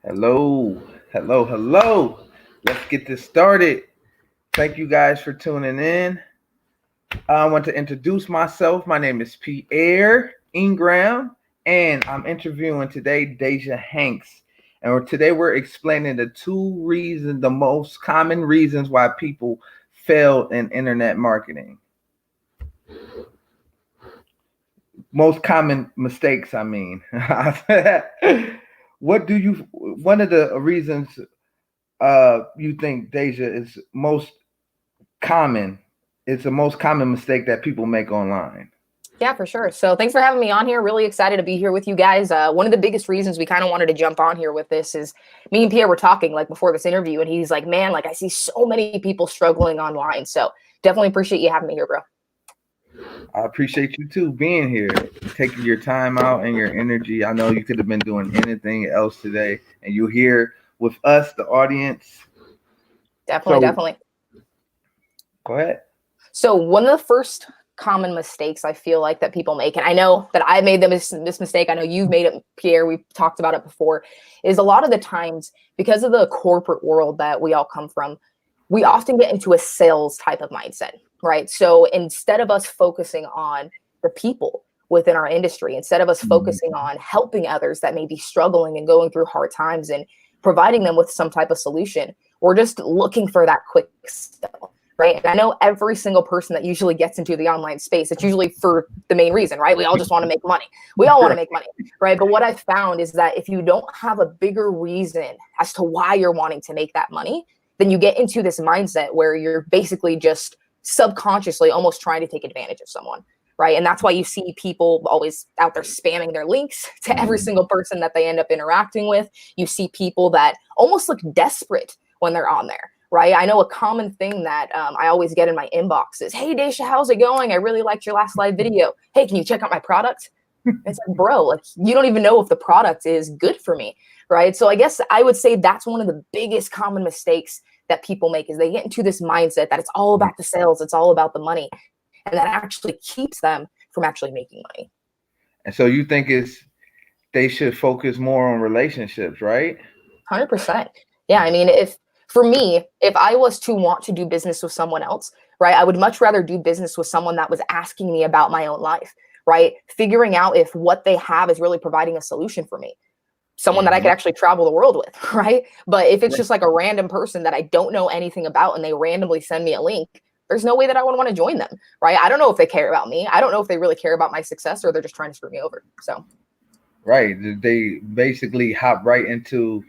Hello, hello. Let's get this started. Thank you guys for tuning in. I want to introduce myself. My name is Pierre Ingram, and I'm interviewing today Daysha Hanks. And today we're explaining the most common reasons why people fail in internet marketing. Most common mistakes, I mean. One of the reasons you think Daysha is most common? It's the most common mistake that people make online. Yeah, for sure. So thanks for having me on here. Really excited to be here with you guys. One of the biggest reasons we kind of wanted to jump on here with this is me and Pierre were talking like before this interview, and he's like, man, like I see so many people struggling online. So definitely appreciate you having me here, bro. I appreciate you too being here, taking your time out and your energy. I know you could have been doing anything else today, and you're here with us, the audience. Definitely. Go ahead. So one of the first common mistakes I feel like that people make, and I know that I made this mistake, I know you've made it, Pierre, we've talked about it before, is a lot of the times because of the corporate world that we all come from, we often get into a sales type of mindset, right? So instead of us focusing on the people within our industry, instead of us focusing on helping others that may be struggling and going through hard times and providing them with some type of solution, we're just looking for that quick sell. Right. And I know every single person that usually gets into the online space, it's usually for the main reason, right? We all just want to make money. We all want to make money, right? But what I've found is that if you don't have a bigger reason as to why you're wanting to make that money, then you get into this mindset where you're basically just subconsciously almost trying to take advantage of someone, right? And that's why you see people always out there spamming their links to every single person that they end up interacting with. You see people that almost look desperate when they're on there. Right. I know a common thing that I always get in my inbox is, hey, Daysha, how's it going? I really liked your last live video. Hey, can you check out my product? It's like, bro, like you don't even know if the product is good for me. Right. So I guess I would say that's one of the biggest common mistakes that people make is they get into this mindset that it's all about the sales. It's all about the money. And that actually keeps them from actually making money. And so you think they should focus more on relationships, right? 100%. Yeah. I mean, for me, if I was to want to do business with someone else, right, I would much rather do business with someone that was asking me about my own life, right? Figuring out if what they have is really providing a solution for me. Someone that I could actually travel the world with, right? But if it's just like a random person that I don't know anything about and they randomly send me a link, there's no way that I would want to join them, right? I don't know if they care about me. I don't know if they really care about my success or they're just trying to screw me over. So, right. They basically hop right into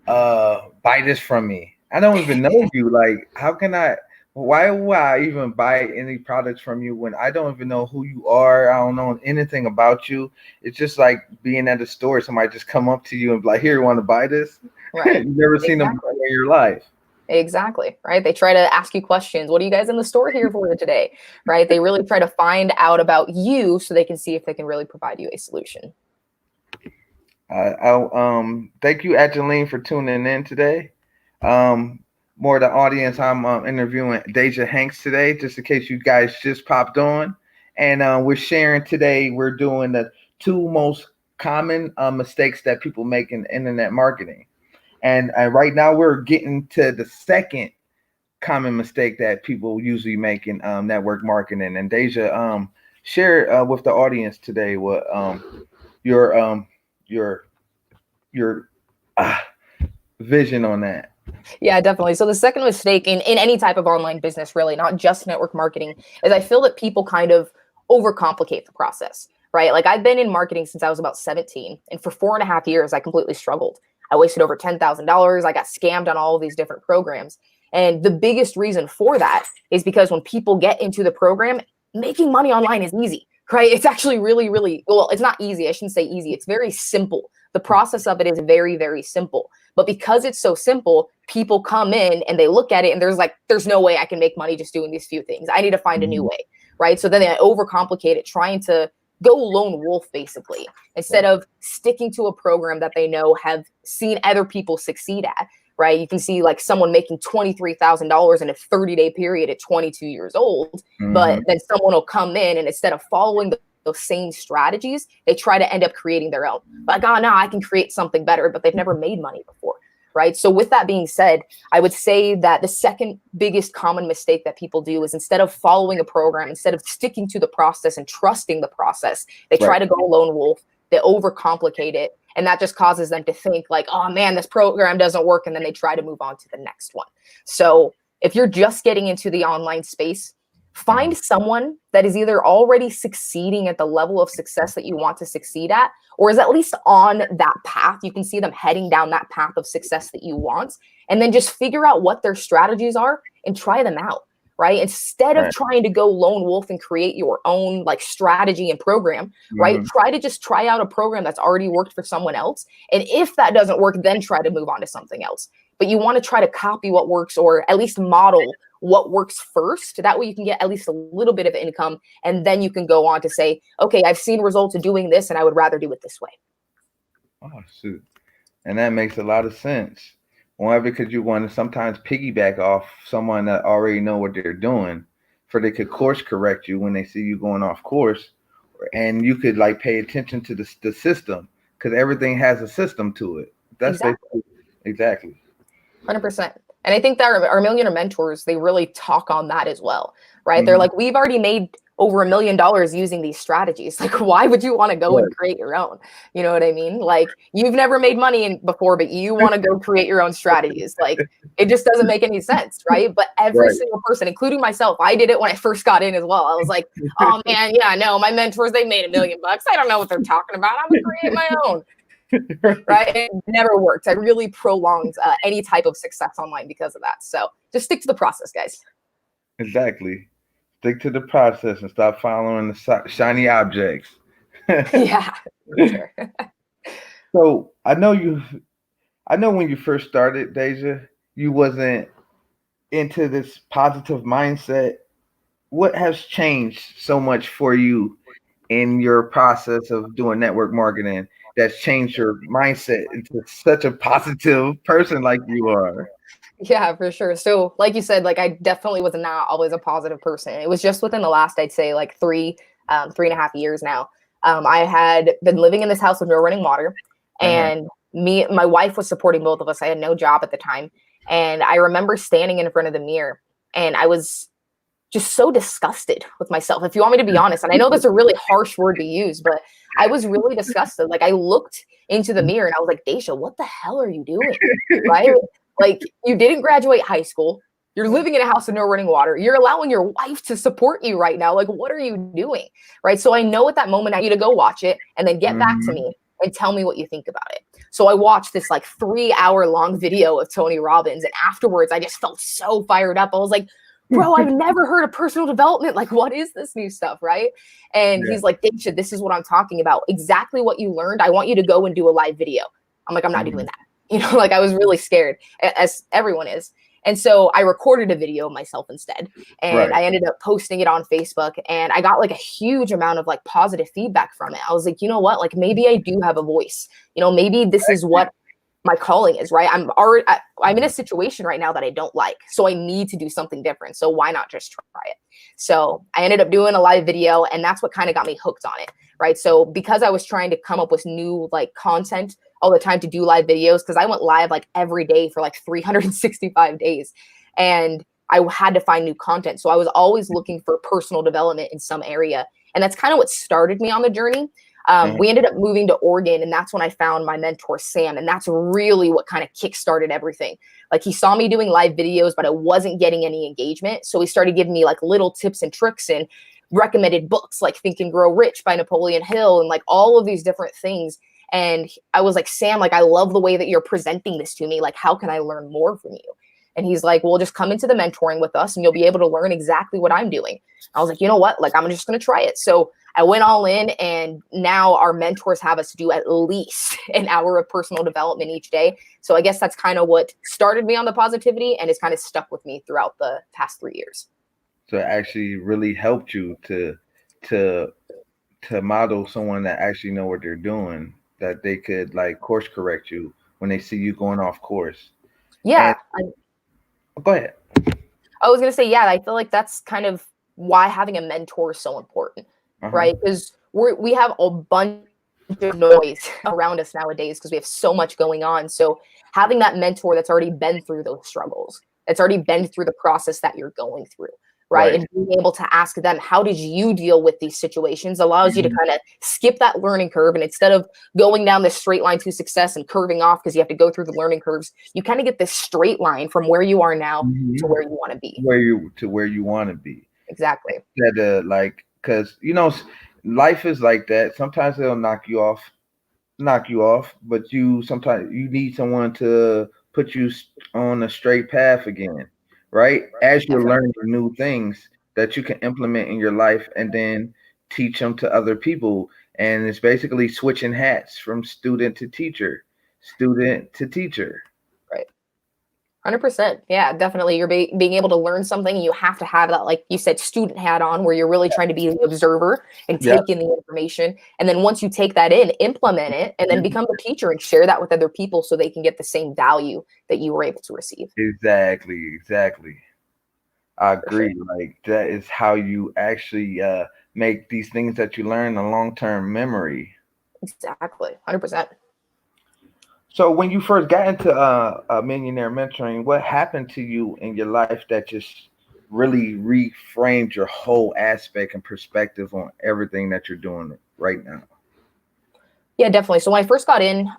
buy this from me. I don't even know you. Like, why would I even buy any products from you when I don't even know who you are? I don't know anything about you. It's just like being at a store. Somebody just come up to you and be like, here, you want to buy this? Right. You've never seen them in your life. Exactly. Right. They try to ask you questions. What are you guys in the store here for today? Right. They really try to find out about you so they can see if they can really provide you a solution. Thank you, Angeline, for tuning in today. More of the audience, I'm interviewing Daysha Hanks today, just in case you guys just popped on. And we're sharing today, we're doing the two most common mistakes that people make in internet marketing. And right now we're getting to the second common mistake that people usually make in network marketing. And Daysha, share with the audience today what your vision on that. Yeah, definitely. So the second mistake in any type of online business, really, not just network marketing, is I feel that people kind of overcomplicate the process, right? Like I've been in marketing since I was about 17. And for 4.5 years, I completely struggled. I wasted over $10,000. I got scammed on all of these different programs. And the biggest reason for that is because when people get into the program, making money online is easy, right? It's actually really, really, well, it's not easy. I shouldn't say easy. It's very simple. The process of it is very, very simple. But because it's so simple, people come in and they look at it and there's no way I can make money just doing these few things. I need to find a new way, right? So then they overcomplicate it, trying to go lone wolf, basically, instead of sticking to a program that they know have seen other people succeed at, right? You can see like someone making $23,000 in a 30-day period at 22 years old, but then someone will come in and instead of following the those same strategies, they try to end up creating their own. Like, oh no, I can create something better, but they've never made money before. Right. So with that being said, I would say that the second biggest common mistake that people do is instead of following a program, instead of sticking to the process and trusting the process, they try to go lone wolf, they overcomplicate it. And that just causes them to think like, oh man, this program doesn't work. And then they try to move on to the next one. So if you're just getting into the online space, find someone that is either already succeeding at the level of success that you want to succeed at, or is at least on that path. You can see them heading down that path of success that you want, and then just figure out what their strategies are and try them out, right? Instead of trying to go lone wolf and create your own like strategy and program, right? Try to just try out a program that's already worked for someone else. And if that doesn't work, then try to move on to something else. But you want to try to copy what works, or at least model what works first. That way you can get at least a little bit of income. And then you can go on to say, okay, I've seen results of doing this and I would rather do it this way. Oh, shoot. And that makes a lot of sense. Why? Because you want to sometimes piggyback off someone that already know what they're doing, for they could course correct you when they see you going off course. And you could like pay attention to the system, because everything has a system to it. That's exactly. 100%. And I think that our millionaire mentors, they really talk on that as well, right? They're like, we've already made over $1 million using these strategies. Like, why would you want to go and create your own? You know what I mean? Like, you've never made money before, but you want to go create your own strategies. Like, it just doesn't make any sense, right? But every single person, including myself, I did it when I first got in as well. I was like, oh man, yeah, no, my mentors, they made $1 million. I don't know what they're talking about. I'm gonna create my own. Right? It never worked. I really prolonged any type of success online because of that. So just stick to the process, guys. Exactly. Stick to the process and stop following the shiny objects. Yeah, for sure. So I know when you first started, Daysha, you wasn't into this positive mindset. What has changed so much for you in your process of doing network marketing that's changed your mindset into such a positive person like you are? Yeah, for sure. So like you said, like I definitely was not always a positive person. It was just within the last, I'd say like 3.5 years now. I had been living in this house with no running water, and my wife was supporting both of us. I had no job at the time. And I remember standing in front of the mirror, and I was just so disgusted with myself, if you want me to be honest. And I know that's a really harsh word to use, but I was really disgusted. Like, I looked into the mirror and I was like, Daysha, what the hell are you doing? Right? Like, you didn't graduate high school. You're living in a house with no running water. You're allowing your wife to support you right now. Like, what are you doing? Right? So I know at that moment I need to go watch it and then get back to me and tell me what you think about it. So I watched this like 3-hour long video of Tony Robbins. And afterwards, I just felt so fired up. I was like, bro, I've never heard of personal development. Like, what is this new stuff, right? And he's like, Daysha, this is what I'm talking about. Exactly what you learned. I want you to go and do a live video. I'm like, I'm not doing that. You know, like, I was really scared, as everyone is. And so I recorded a video of myself instead. And I ended up posting it on Facebook. And I got like a huge amount of like positive feedback from it. I was like, you know what? Like, maybe I do have a voice. You know, maybe this is what my calling is, right? I'm in a situation right now that I don't like, so I need to do something different. So why not just try it? So I ended up doing a live video, and that's what kind of got me hooked on it, right? So because I was trying to come up with new like content all the time to do live videos, because I went live like every day for like 365 days, and I had to find new content. So I was always looking for personal development in some area, and that's kind of what started me on the journey. We ended up moving to Oregon, and that's when I found my mentor, Sam. And that's really what kind of kickstarted everything. Like, he saw me doing live videos, but I wasn't getting any engagement. So he started giving me like little tips and tricks and recommended books like Think and Grow Rich by Napoleon Hill and like all of these different things. And I was like, Sam, like, I love the way that you're presenting this to me. Like, how can I learn more from you? And he's like, well, just come into the mentoring with us and you'll be able to learn exactly what I'm doing. I was like, you know what? Like, I'm just going to try it. So I went all in, and now our mentors have us do at least an hour of personal development each day. So I guess that's kind of what started me on the positivity, and it's kind of stuck with me throughout the past 3 years. So it actually really helped you to model someone that actually know what they're doing, that they could like course correct you when they see you going off course. Yeah. Go ahead. I was going to say, yeah, I feel like that's kind of why having a mentor is so important, right? Because we have a bunch of noise around us nowadays because we have so much going on. So having that mentor that's already been through those struggles, that's already been through the process that you're going through, right? And being able to ask them, how did you deal with these situations, allows you to kind of skip that learning curve. And instead of going down this straight line to success and curving off because you have to go through the learning curves, you kind of get this straight line from where you are now to where you want to be. Where you want to be. Exactly. That like, because life is like that. Sometimes it'll knock you off, but sometimes you need someone to put you on a straight path again, right? As you're learning new things that you can implement in your life and then teach them to other people. And it's basically switching hats from student to teacher. Right. 100%. Yeah, definitely. You're being able to learn something, and you have to have that, like you said, student hat on, where you're really trying to be the observer and take in the information. And then once you take that in, implement it, and then become the teacher and share that with other people so they can get the same value that you were able to receive. Exactly. I agree. Sure. Like, that is how you actually make these things that you learn a long-term memory. Exactly. 100%. So when you first got into millionaire mentoring, what happened to you in your life that just really reframed your whole aspect and perspective on everything that you're doing right now? Yeah, definitely. So when I first got in,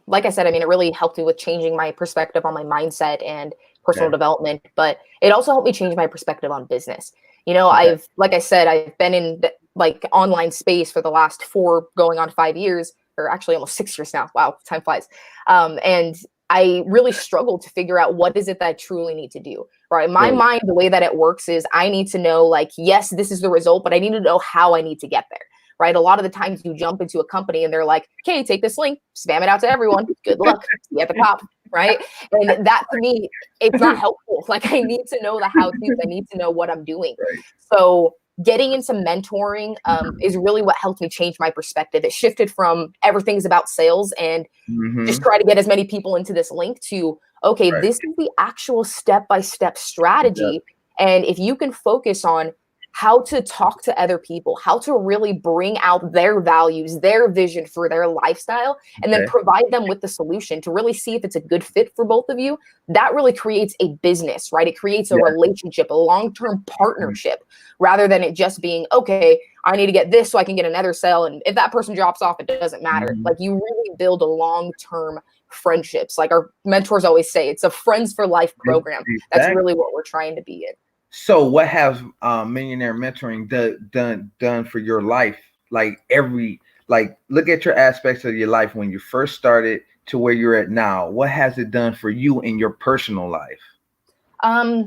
like I said, I mean, it really helped me with changing my perspective on my mindset and personal development, but it also helped me change my perspective on business. Like I said, I've been in like online space for the last 4 going on 5 years, or actually almost 6 years now. Wow, time flies. And I really struggled to figure out what is it that I truly need to do, right? My mind, the way that it works is I need to know, like, yes, this is the result, but I need to know how I need to get there, right? A lot of the times you jump into a company and they're like, okay, take this link, spam it out to everyone. Good luck. See you at the top, right? And that, to me, it's not helpful. Like, I need to know the how-tos. I need to know what I'm doing. So getting into mentoring is really what helped me change my perspective. It shifted from everything's about sales and just try to get as many people into this link to, okay, this is the actual step-by-step strategy. And if you can focus on how to talk to other people, how to really bring out their values, their vision for their lifestyle, and then provide them with the solution to really see if it's a good fit for both of you, that really creates a business, right? It creates a relationship, a long-term partnership, rather than it just being, okay, I need to get this so I can get another sale. And if that person drops off, it doesn't matter. Like, you really build a long-term friendships. Like our mentors always say, it's a friends for life program. That's really what we're trying to be in. So what has millionaire mentoring done for your life? Like, look at your aspects of your life when you first started to where you're at now. What has it done for you in your personal life?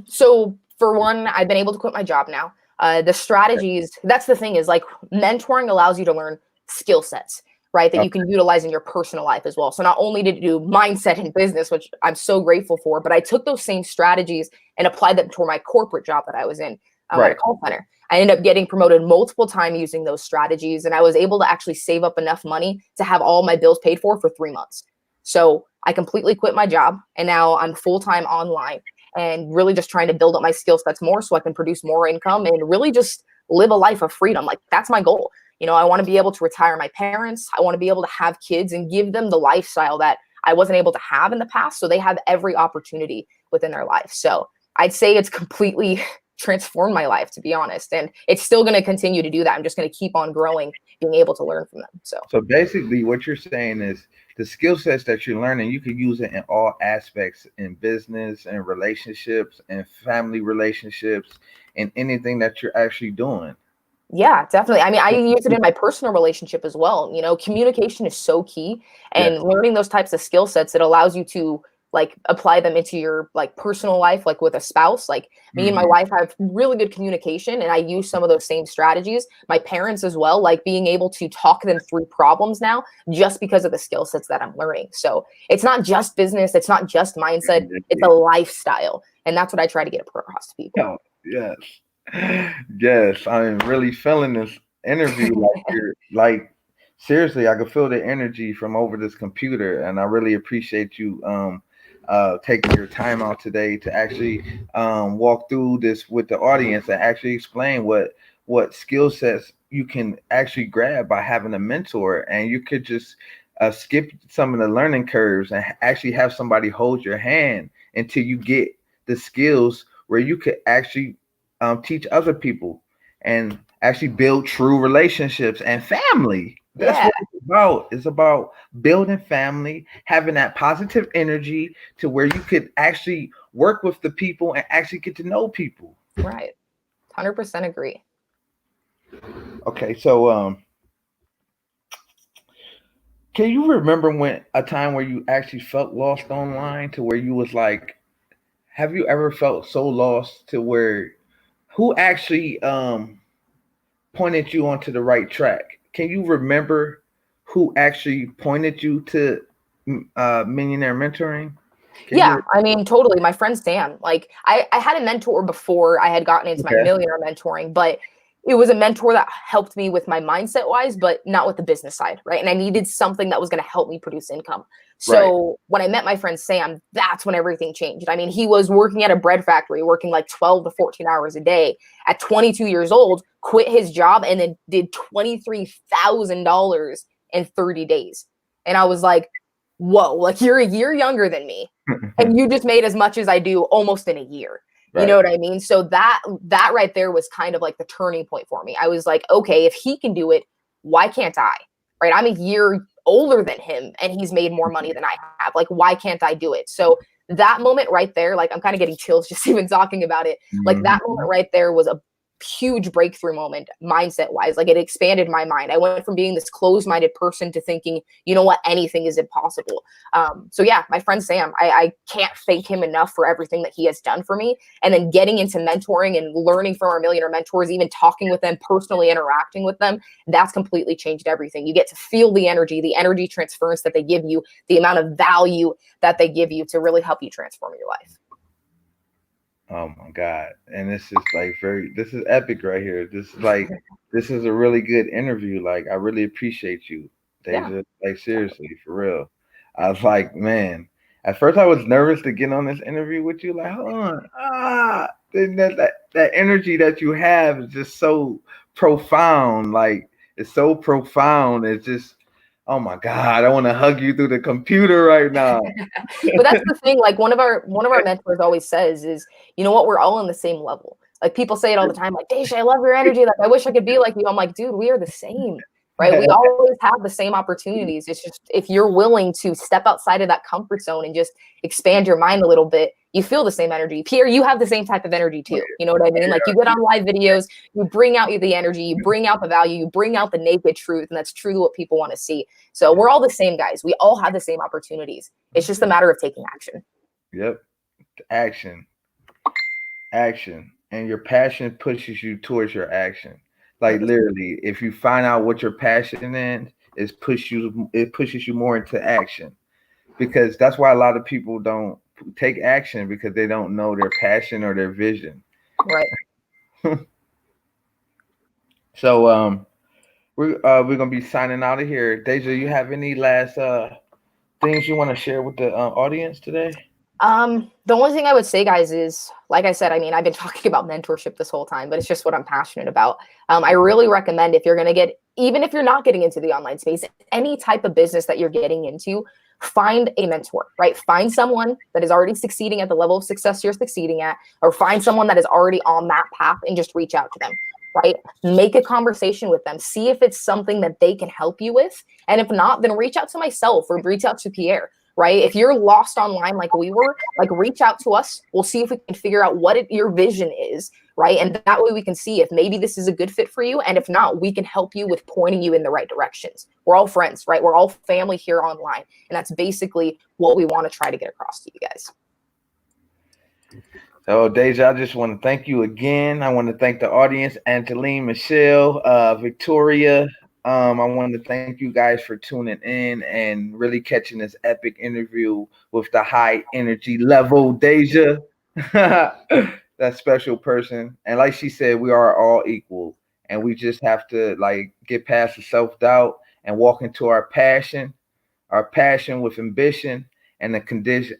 So for one, I've been able to quit my job now. The strategies, that's the thing, is like mentoring allows you to learn skill sets, right? That you can utilize in your personal life as well. So not only did you do mindset and business, which I'm so grateful for, but I took those same strategies and applied them to my corporate job that I was in at a call center. I ended up getting promoted multiple times using those strategies. And I was able to actually save up enough money to have all my bills paid for 3 months. So I completely quit my job, and now I'm full-time online and really just trying to build up my skill sets more so I can produce more income and really just live a life of freedom. Like, that's my goal. I want to be able to retire my parents. I want to be able to have kids and give them the lifestyle that I wasn't able to have in the past, so they have every opportunity within their life. So I'd say it's completely transformed my life, to be honest. And it's still going to continue to do that. I'm just going to keep on growing, being able to learn from them. So basically what you're saying is the skill sets that you're learning, you can use it in all aspects, in business and relationships and family relationships and anything that you're actually doing. Yeah, definitely. I mean, I use it in my personal relationship as well. Communication is so key, and learning those types of skill sets, it allows you to like apply them into your like personal life, like with a spouse. Like me and my wife have really good communication, and I use some of those same strategies. My parents as well, like being able to talk them through problems now just because of the skill sets that I'm learning. So it's not just business, it's not just mindset, it's a lifestyle. And that's what I try to get across to people. Oh, yes. Yes, I'm really feeling this interview. Like seriously, I can feel the energy from over this computer, and I really appreciate you taking your time out today to actually walk through this with the audience and actually explain what skill sets you can actually grab by having a mentor, and you could just skip some of the learning curves and actually have somebody hold your hand until you get the skills where you could actually teach other people and actually build true relationships and family. That's Yeah. what it's about. It's about building family, having that positive energy to where you could actually work with the people and actually get to know people. Right. 100% agree. Okay, so can you remember when a time where you actually felt lost online to where you was like, have you ever felt so lost to where who actually pointed you onto the right track? Can you remember who actually pointed you to millionaire mentoring? Can Yeah, you? I mean, totally. My friend Sam, like I had a mentor before I had gotten into my Okay, millionaire mentoring, but it was a mentor that helped me with my mindset wise, but not with the business side, right? And I needed something that was going to help me produce income. right, So when I met my friend Sam, that's when everything changed. I mean, he was working at a bread factory, working like 12 to 14 hours a day. At 22 years old, quit his job and then did $23,000 in 30 days. And I was like, whoa, like you're a year younger than me and you just made as much as I do almost in a year. You know right, what I mean? So that right there was kind of like the turning point for me. I was like, okay, if he can do it, why can't I? Right? I'm a year older than him and he's made more money than I have. Like, why can't I do it? So that moment right there, like I'm kind of getting chills just even talking about it. Like that moment mhm, right there was a huge breakthrough moment mindset wise. Like it expanded my mind. I went from being this closed-minded person to thinking, you know what, anything is impossible. So yeah, my friend Sam, I can't thank him enough for everything that he has done for me. And then getting into mentoring and learning from our millionaire mentors, even talking with them, personally interacting with them, that's completely changed everything. You get to feel the energy transference that they give you, the amount of value that they give you to really help you transform your life. oh my God. And this is like this is epic right here. This is a really good interview. Like, I really appreciate you, Yeah. Deja. Like, seriously, for real. I was like, man, at first I was nervous to get on this interview with you. Like, hold on. Then that energy that you have is just so profound. Like, it's so profound. It's just, oh my God, I want to hug you through the computer right now. But that's the thing, like one of our mentors always says is, you know what, we're all on the same level. Like people say it all the time, like, Daysha, I love your energy. Like, I wish I could be like you. I'm like, dude, we are the same, right? We always have the same opportunities. It's just if you're willing to step outside of that comfort zone and just expand your mind a little bit, you feel the same energy. Pierre, you have the same type of energy too. You know what I mean? Like you get on live videos, you bring out the energy, you bring out the value, you bring out the naked truth, and that's truly what people want to see. So we're all the same guys. We all have the same opportunities. It's just a matter of taking action. Yep. Action. Action. And your passion pushes you towards your action. Like, 100%. literally, if you find out what your passion in, it pushes you more into action. Because that's why a lot of people don't take action, because they don't know their passion or their vision. Right. So we're gonna be signing out of here. Deja, you have any last things you want to share with the audience today? The only thing I would say, guys, is like I said, I mean, I've been talking about mentorship this whole time, but it's just what I'm passionate about. I really recommend if you're going to get, even if you're not getting into the online space, any type of business that you're getting into, find a mentor, right? Find someone that is already succeeding at the level of success you're succeeding at, or find someone that is already on that path and just reach out to them, right? Make a conversation with them. See if it's something that they can help you with. And if not, then reach out to myself or reach out to Pierre, right? If you're lost online like we were, like reach out to us. We'll see if we can figure out what your vision is, right? And that way we can see if maybe this is a good fit for you. And if not, we can help you with pointing you in the right directions. We're all friends, right? We're all family here online. And that's basically what we want to try to get across to you guys. So, Deja, I just want to thank you again. I want to thank the audience, Angeline, Michelle, Victoria. I want to thank you guys for tuning in and really catching this epic interview with the high energy level Deja, that special person. And like she said, we are all equal, and we just have to like get past the self doubt and walk into our passion with ambition and the condition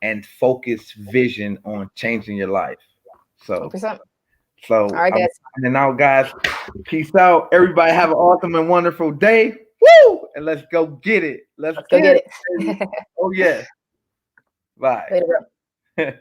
and focus vision on changing your life. So 100%. So All right, I'm guys. signing out, guys. Peace out. Everybody have an awesome and wonderful day. Woo! And let's go get it. Let's Go get it. baby. Oh yeah. Bye. Later, bro.